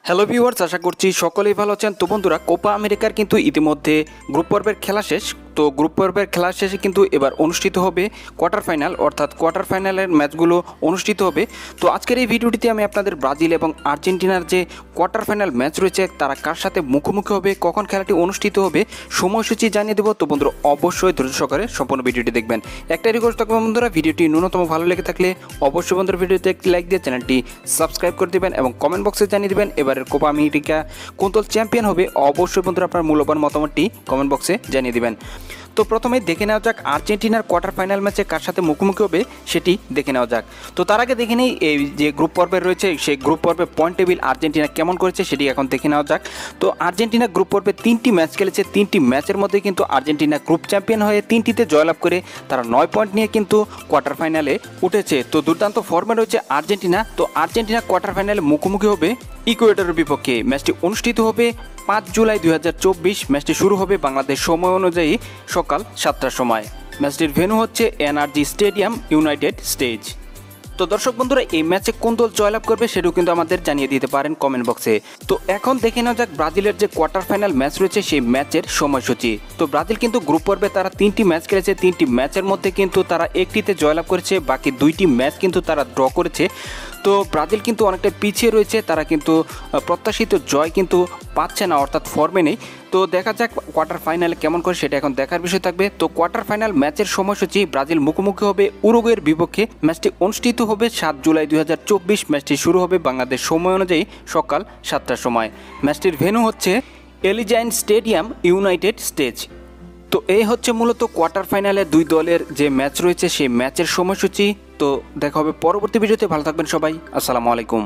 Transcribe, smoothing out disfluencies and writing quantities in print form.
Hello viewers, আশা করছি সকলেই ভালো আছেন। তো বন্ধুরা, কোপা আমেরিকার কিন্তু ইতিমধ্যে গ্রুপ পর্বের খেলা শেষ। তো গ্রুপ পর্বের খেলা শেষে কিন্তু এবার অনুষ্ঠিত হবে কোয়ার্টার ফাইনাল, অর্থাৎ কোয়ার্টার ফাইনালের ম্যাচগুলো অনুষ্ঠিত হবে। তো আজকের এই ভিডিওটিতে আমি আপনাদের ব্রাজিল এবং আর্জেন্টিনার যে কোয়ার্টার ফাইনাল ম্যাচ রয়েছে তারা কার সাথে মুখোমুখি হবে, কখন খেলাটি অনুষ্ঠিত হবে, সময়সূচি জানিয়ে দেবো। তো বন্ধুরা, অবশ্যই ধৈর্য সহকারে সম্পূর্ণ ভিডিওটি দেখবেন। একটা রিকোয়েস্ট থাকবে বন্ধুরা, ভিডিওটি ন্যূনতম ভালো লেগে থাকলে অবশ্যই বন্ধুরা ভিডিওতে একটি লাইক দিয়ে চ্যানেলটি সাবস্ক্রাইব করে দেবেন এবং কমেন্ট বক্সে জানিয়ে দেবেন এবারের কোপা আমেরিকা কোন দল চ্যাম্পিয়ন হবে। অবশ্যই বন্ধুরা আপনার মূল্যবান মতামতটি কমেন্ট বক্সে জানিয়ে দেবেন। তো প্রথমে দেখে নেওয়া যাক আর্জেন্টিনার কোয়ার্টার ফাইনাল ম্যাচে কার সাথে মুখোমুখি হবে সেটি দেখে নেওয়া যাক। তো তার আগে দেখে নেই এই যে গ্রুপ পর্বে রয়েছে সেই গ্রুপ পর্বে পয়েন্ট টেবিল আর্জেন্টিনা কেমন করেছে সেটি এখন দেখে নেওয়া যাক। তো আর্জেন্টিনা গ্রুপ পর্বে 3টি ম্যাচ খেলেছে, 3টি ম্যাচের মধ্যে কিন্তু আর্জেন্টিনা গ্রুপ চ্যাম্পিয়ন হয়ে 3টিতে জয়লাভ করে তারা 9 পয়েন্ট নিয়ে কিন্তু কোয়ার্টার ফাইনালে উঠেছে। তো দুর্দান্ত ফর্মে রয়েছে আর্জেন্টিনা। তো আর্জেন্টিনা কোয়ার্টার ফাইনালে মুখোমুখি হবে ইকুয়েডরের বিপক্ষে। ম্যাচটি অনুষ্ঠিত হবে 5 জুলাই 2024। ম্যাচটি শুরু হবে বাংলাদেশ সময় অনুযায়ী সকাল 7টার সময়। ম্যাচটির ভেন্যু হচ্ছে এনআরজি স্টেডিয়াম, ইউনাইটেড স্টেটস। তো দর্শক বন্ধুরা, এই ম্যাচে কোন দল জয়লাভ করবে সেটাও কিন্তু আমাদের জানিয়ে দিতে পারেন কমেন্ট বক্সে। তো এখন দেখে নেওয়া যাক ব্রাজিলের যে কোয়ার্টার ফাইনাল ম্যাচ রয়েছে সেই ম্যাচের সময়সূচি। তো ব্রাজিল কিন্তু গ্রুপ পর্বে তারা 3টি ম্যাচ খেলেছে, 3টি ম্যাচের মধ্যে কিন্তু তারা একটিতে জয়লাভ করেছে, বাকি 2টি ম্যাচ কিন্তু তারা ড্র করেছে। তো ব্রাজিল কিন্তু অনেকটা পিছিয়ে রয়েছে, তারা কিন্তু প্রত্যাশিত জয় কিন্তু পাচ্ছে না, অর্থাৎ ফর্মে নেই। তো দেখা যাক কোয়ার্টার ফাইনালে কেমন করে সেটা এখন দেখার বিষয় থাকবে। তো কোয়ার্টার ফাইনাল ম্যাচের সময়সূচি, ব্রাজিল মুখোমুখি হবে উরুগুয়ের বিপক্ষে। ম্যাচটি অনুষ্ঠিত হবে 7 জুলাই 2024। ম্যাচটি শুরু হবে বাংলাদেশ সময় অনুযায়ী সকাল 7টার সময়। ম্যাচটির ভেন্যু হচ্ছে এলিজাইন স্টেডিয়াম, ইউনাইটেড স্টেটস। তো এই হচ্ছে মূলত কোয়ার্টার ফাইনালে দুই দলের যে ম্যাচ রয়েছে সেই ম্যাচের সময়সূচি। তো দেখা হবে পরবর্তী ভিডিওতে। ভালো থাকবেন সবাই, আসসালামু আলাইকুম।